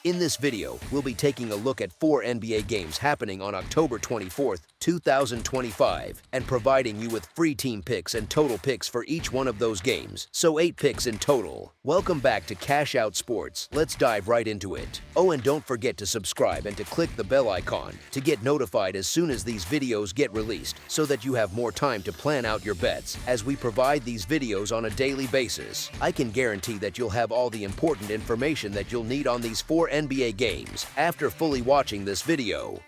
In this video, we'll be taking a look at 4 NBA games happening on October 24th, 2025, and providing you with free team picks and total picks for each one of those games, so 8 picks in total. Welcome back to Cash Out Sports. Let's dive right into it. Oh, and don't forget to subscribe and to click the bell icon to get notified as soon as these videos get released, so that you have more time to plan out your bets as we provide these videos on a daily basis. I can guarantee that you'll have all the important information that you'll need on these 4 NBA games after fully watching this video.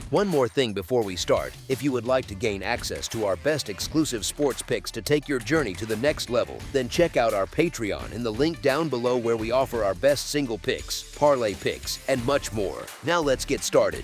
One more thing before we start, if you would like to gain access to our best exclusive sports picks to take your journey to the next level, then check out our Patreon in the link down below where we offer our best single picks, parlay picks, and much more. Now let's get started.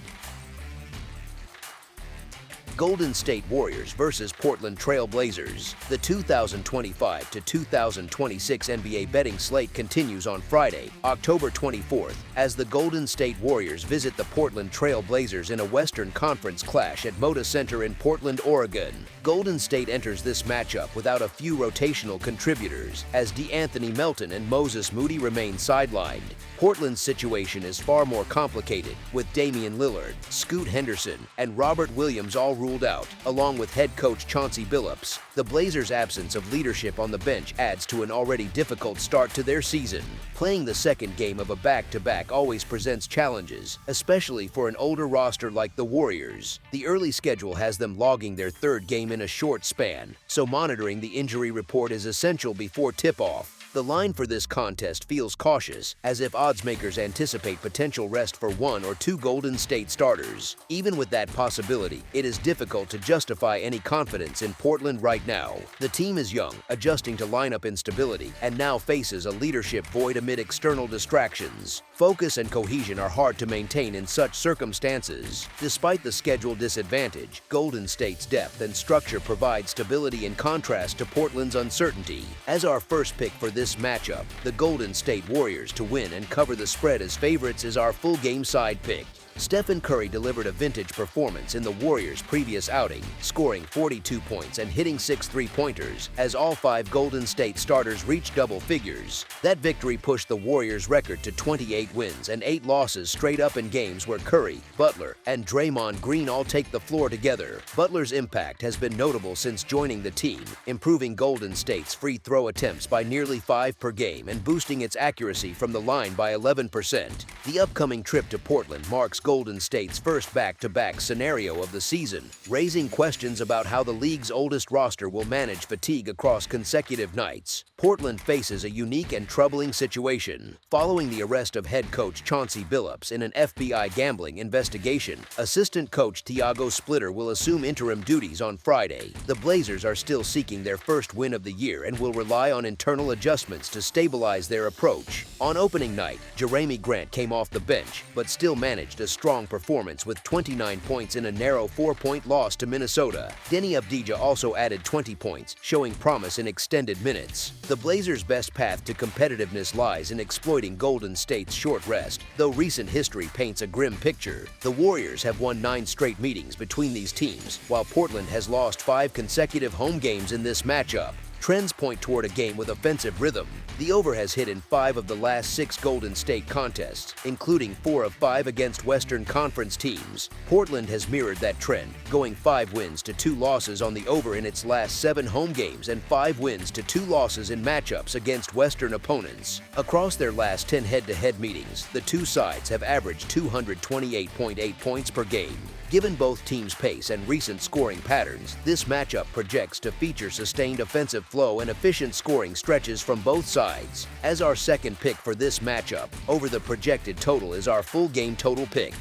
Golden State Warriors versus Portland Trail Blazers. The 2025 to 2026 NBA betting slate continues on Friday, October 24th, as the Golden State Warriors visit the Portland Trail Blazers in a Western Conference clash at Moda Center in Portland, Oregon. Golden State enters this matchup without a few rotational contributors, as DeAnthony Melton and Moses Moody remain sidelined. Portland's situation is far more complicated, with Damian Lillard, Scoot Henderson, and Robert Williams all ruled out, along with head coach Chauncey Billups. The Blazers' absence of leadership on the bench adds to an already difficult start to their season. Playing the second game of a back-to-back always presents challenges, especially for an older roster like the Warriors. The early schedule has them logging their third game in a short span, so monitoring the injury report is essential before tip-off. The line for this contest feels cautious, as if oddsmakers anticipate potential rest for 1 or 2 Golden State starters. Even with that possibility, it is difficult to justify any confidence in Portland right now. The team is young, adjusting to lineup instability, and now faces a leadership void amid external distractions. Focus and cohesion are hard to maintain in such circumstances. Despite the schedule disadvantage, Golden State's depth and structure provide stability in contrast to Portland's uncertainty. As our first pick for this matchup, the Golden State Warriors to win and cover the spread as favorites is our full game side pick. Stephen Curry delivered a vintage performance in the Warriors' previous outing, scoring 42 points and hitting 6 three-pointers as all 5 Golden State starters reached double figures. That victory pushed the Warriors' record to 28 wins and 8 losses straight up in games where Curry, Butler, and Draymond Green all take the floor together. Butler's impact has been notable since joining the team, improving Golden State's free throw attempts by nearly 5 per game and boosting its accuracy from the line by 11%. The upcoming trip to Portland marks Golden State's first back-to-back scenario of the season, raising questions about how the league's oldest roster will manage fatigue across consecutive nights. Portland faces a unique and troubling situation. Following the arrest of head coach Chauncey Billups in an FBI gambling investigation, assistant coach Thiago Splitter will assume interim duties on Friday. The Blazers are still seeking their first win of the year and will rely on internal adjustments to stabilize their approach. On opening night, Jerami Grant came off the bench, but still managed a strong performance with 29 points in a narrow 4-point loss to Minnesota. Denny Avdija also added 20 points, showing promise in extended minutes. The Blazers' best path to competitiveness lies in exploiting Golden State's short rest, though recent history paints a grim picture. The Warriors have won 9 straight meetings between these teams, while Portland has lost 5 consecutive home games in this matchup. Trends point toward a game with offensive rhythm. The over has hit in 5 of the last 6 Golden State contests, including 4 of 5 against Western Conference teams. Portland has mirrored that trend, going 5 wins to 2 losses on the over in its last 7 home games and 5 wins to 2 losses in matchups against Western opponents. Across their last 10 head-to-head meetings, the two sides have averaged 228.8 points per game. Given both teams' pace and recent scoring patterns, this matchup projects to feature sustained offensive flow and efficient scoring stretches from both sides. As our second pick for this matchup, over the projected total is our full game total pick.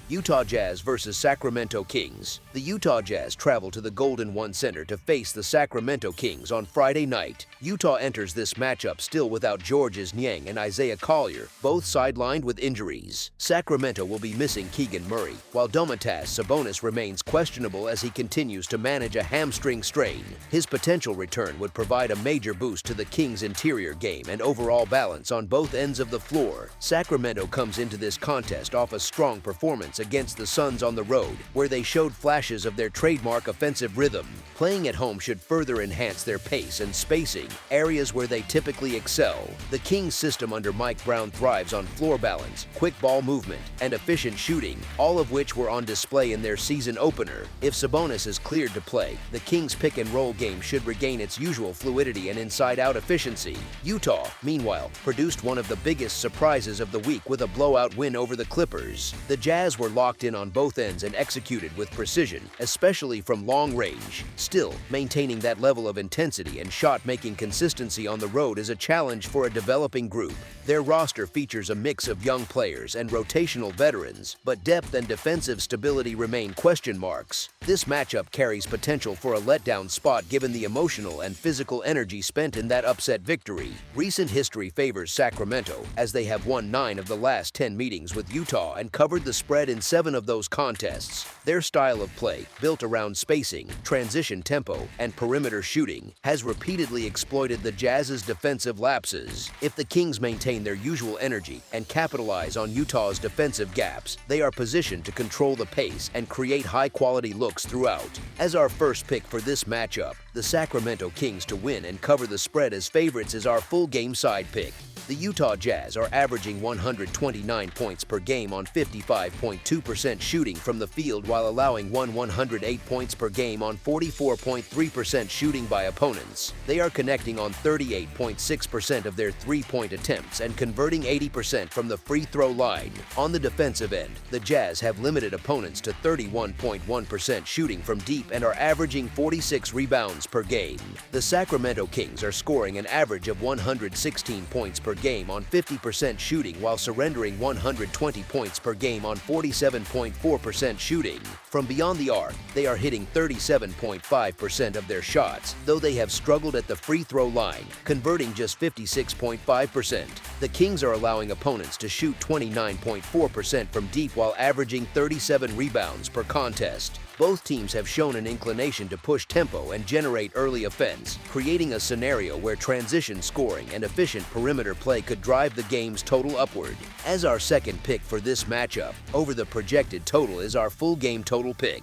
Utah Jazz versus Sacramento Kings. The Utah Jazz travel to the Golden One Center to face the Sacramento Kings on Friday night. Utah enters this matchup still without Georges Niang and Isaiah Collier, both sidelined with injuries. Sacramento will be missing Keegan Murray, while Domantas Sabonis remains questionable as he continues to manage a hamstring strain. His potential return would provide a major boost to the Kings' interior game and overall balance on both ends of the floor. Sacramento comes into this contest off a strong performance against the Suns on the road, where they showed flashes of their trademark offensive rhythm. Playing at home should further enhance their pace and spacing, areas where they typically excel. The Kings' system under Mike Brown thrives on floor balance, quick ball movement, and efficient shooting, all of which were on display in their season opener. If Sabonis is cleared to play, the Kings' pick-and-roll game should regain its usual fluidity and inside-out efficiency. Utah, meanwhile, produced one of the biggest surprises of the week with a blowout win over the Clippers. The Jazz were locked in on both ends and executed with precision, especially from long range. Still, maintaining that level of intensity and shot-making consistency on the road is a challenge for a developing group. Their roster features a mix of young players and rotational veterans, but depth and defensive stability remain question marks. This matchup carries potential for a letdown spot given the emotional and physical energy spent in that upset victory. Recent history favors Sacramento, as they have won 9 of the last 10 meetings with Utah and covered the spread in 7 of those contests. Their style of play, built around spacing, transition tempo, and perimeter shooting, has repeatedly exploited the Jazz's defensive lapses. If the Kings maintain their usual energy and capitalize on Utah's defensive gaps, they are positioned to control the pace and create high-quality looks throughout. As our first pick for this matchup, the Sacramento Kings to win and cover the spread as favorites is our full game side pick. The Utah Jazz are averaging 129 points per game on 55.2% shooting from the field while allowing 108 points per game on 44.3% shooting by opponents. They are connecting on 38.6% of their three-point attempts and converting 80% from the free throw line. On the defensive end, the Jazz have limited opponents to 31.1% shooting from deep and are averaging 46 rebounds per game. The Sacramento Kings are scoring an average of 116 points per game on 50% shooting while surrendering 120 points per game on 47.4% shooting. From beyond the arc, they are hitting 37.5% of their shots, though they have struggled at the free throw line, converting just 56.5%. The Kings are allowing opponents to shoot 29.4% from deep while averaging 37 rebounds per contest. Both teams have shown an inclination to push tempo and generate early offense, creating a scenario where transition scoring and efficient perimeter play could drive the game's total upward. As our second pick for this matchup, over the projected total is our full game total pick.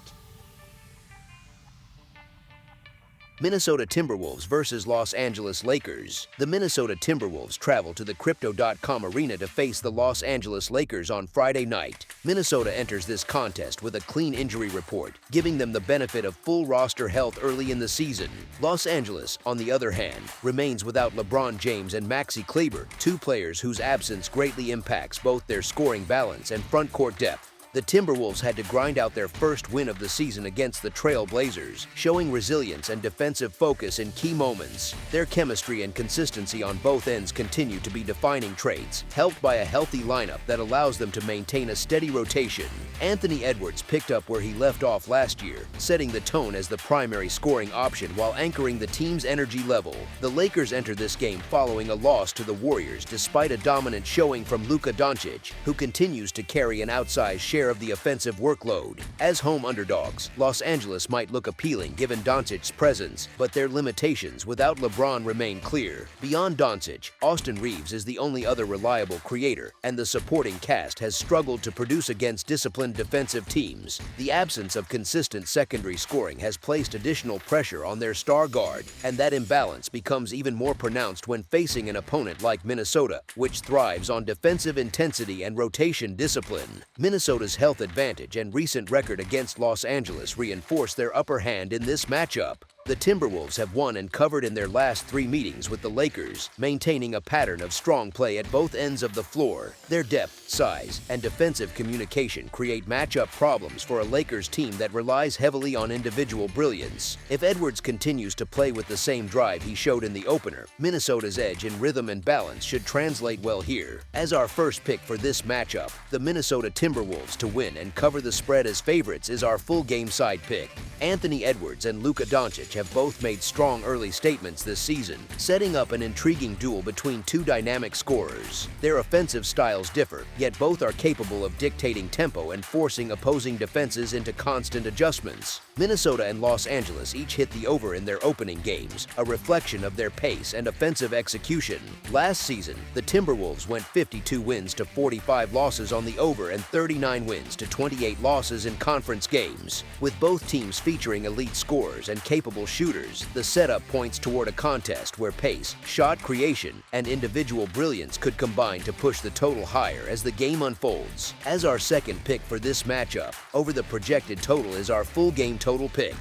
Minnesota Timberwolves versus Los Angeles Lakers. The Minnesota Timberwolves travel to the Crypto.com arena to face the Los Angeles Lakers on Friday night. Minnesota enters this contest with a clean injury report, giving them the benefit of full roster health early in the season. Los Angeles, on the other hand, remains without LeBron James and Maxi Kleber, 2 players whose absence greatly impacts both their scoring balance and front court depth. The Timberwolves had to grind out their first win of the season against the Trail Blazers, showing resilience and defensive focus in key moments. Their chemistry and consistency on both ends continue to be defining traits, helped by a healthy lineup that allows them to maintain a steady rotation. Anthony Edwards picked up where he left off last year, setting the tone as the primary scoring option while anchoring the team's energy level. The Lakers enter this game following a loss to the Warriors despite a dominant showing from Luka Doncic, who continues to carry an outsized share of the offensive workload. As home underdogs, Los Angeles might look appealing given Doncic's presence, but their limitations without LeBron remain clear. Beyond Doncic, Austin Reeves is the only other reliable creator, and the supporting cast has struggled to produce against disciplined defensive teams. The absence of consistent secondary scoring has placed additional pressure on their star guard, and that imbalance becomes even more pronounced when facing an opponent like Minnesota, which thrives on defensive intensity and rotation discipline. Minnesota's health advantage and recent record against Los Angeles reinforce their upper hand in this matchup. The Timberwolves have won and covered in their last 3 meetings with the Lakers, maintaining a pattern of strong play at both ends of the floor. Their depth, size, and defensive communication create matchup problems for a Lakers team that relies heavily on individual brilliance. If Edwards continues to play with the same drive he showed in the opener, Minnesota's edge in rhythm and balance should translate well here. As our first pick for this matchup, the Minnesota Timberwolves to win and cover the spread as favorites is our full game side pick. Anthony Edwards and Luka Doncic have both made strong early statements this season, setting up an intriguing duel between two dynamic scorers. Their offensive styles differ, yet both are capable of dictating tempo and forcing opposing defenses into constant adjustments. Minnesota and Los Angeles each hit the over in their opening games, a reflection of their pace and offensive execution. Last season, the Timberwolves went 52 wins to 45 losses on the over and 39 wins to 28 losses in conference games. With both teams featuring elite scorers and capable shooters, the setup points toward a contest where pace, shot creation, and individual brilliance could combine to push the total higher as the game unfolds. As our second pick for this matchup, over the projected total is our full game total pick.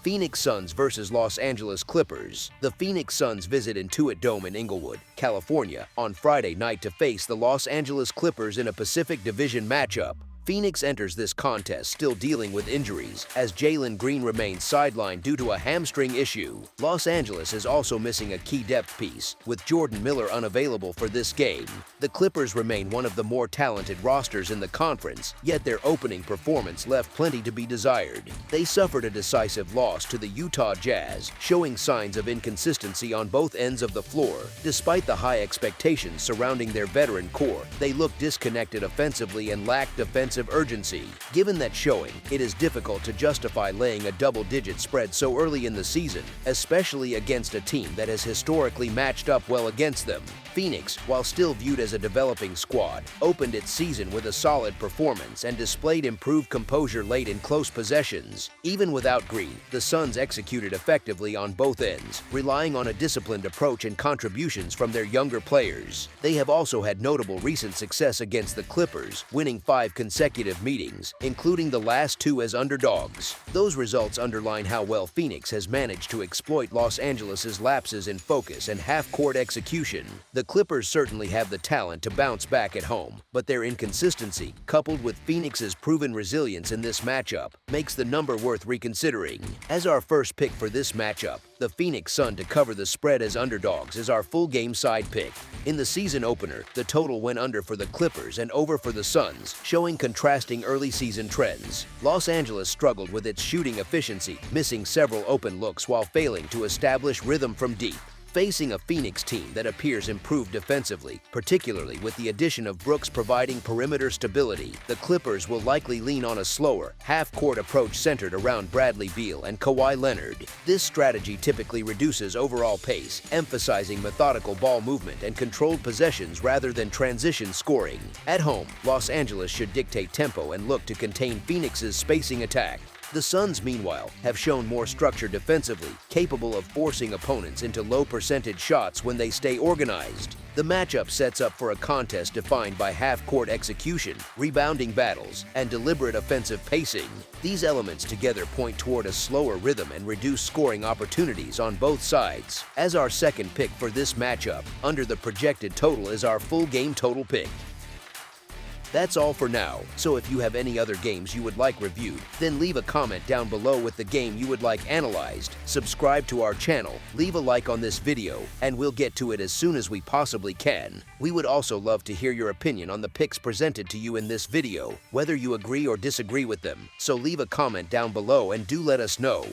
Phoenix Suns versus Los Angeles Clippers. The Phoenix Suns visit Intuit Dome in Inglewood, California, on Friday night to face the Los Angeles Clippers in a Pacific Division matchup. Phoenix enters this contest still dealing with injuries, as Jalen Green remains sidelined due to a hamstring issue. Los Angeles is also missing a key depth piece, with Jordan Miller unavailable for this game. The Clippers remain one of the more talented rosters in the conference, yet their opening performance left plenty to be desired. They suffered a decisive loss to the Utah Jazz, showing signs of inconsistency on both ends of the floor. Despite the high expectations surrounding their veteran core, they look disconnected offensively and lack defensive urgency. Given that showing, it is difficult to justify laying a double-digit spread so early in the season, especially against a team that has historically matched up well against them. Phoenix, while still viewed as a developing squad, opened its season with a solid performance and displayed improved composure late in close possessions. Even without Green, the Suns executed effectively on both ends, relying on a disciplined approach and contributions from their younger players. They have also had notable recent success against the Clippers, winning 5 consecutive meetings, including the last 2 as underdogs. Those results underline how well Phoenix has managed to exploit Los Angeles' lapses in focus and half-court execution. The Clippers certainly have the talent to bounce back at home, but their inconsistency, coupled with Phoenix's proven resilience in this matchup, makes the number worth reconsidering. As our first pick for this matchup, the Phoenix Sun to cover the spread as underdogs is our full game side pick. In the season opener, the total went under for the Clippers and over for the Suns, showing contrasting early season trends. Los Angeles struggled with its shooting efficiency, missing several open looks while failing to establish rhythm from deep. Facing a Phoenix team that appears improved defensively, particularly with the addition of Brooks providing perimeter stability, the Clippers will likely lean on a slower, half-court approach centered around Bradley Beal and Kawhi Leonard. This strategy typically reduces overall pace, emphasizing methodical ball movement and controlled possessions rather than transition scoring. At home, Los Angeles should dictate tempo and look to contain Phoenix's spacing attack. The Suns, meanwhile, have shown more structure defensively, capable of forcing opponents into low-percentage shots when they stay organized. The matchup sets up for a contest defined by half-court execution, rebounding battles, and deliberate offensive pacing. These elements together point toward a slower rhythm and reduced scoring opportunities on both sides. As our second pick for this matchup, under the projected total is our full game total pick. That's all for now, so if you have any other games you would like reviewed, then leave a comment down below with the game you would like analyzed, subscribe to our channel, leave a like on this video, and we'll get to it as soon as we possibly can. We would also love to hear your opinion on the picks presented to you in this video, whether you agree or disagree with them, so leave a comment down below and do let us know.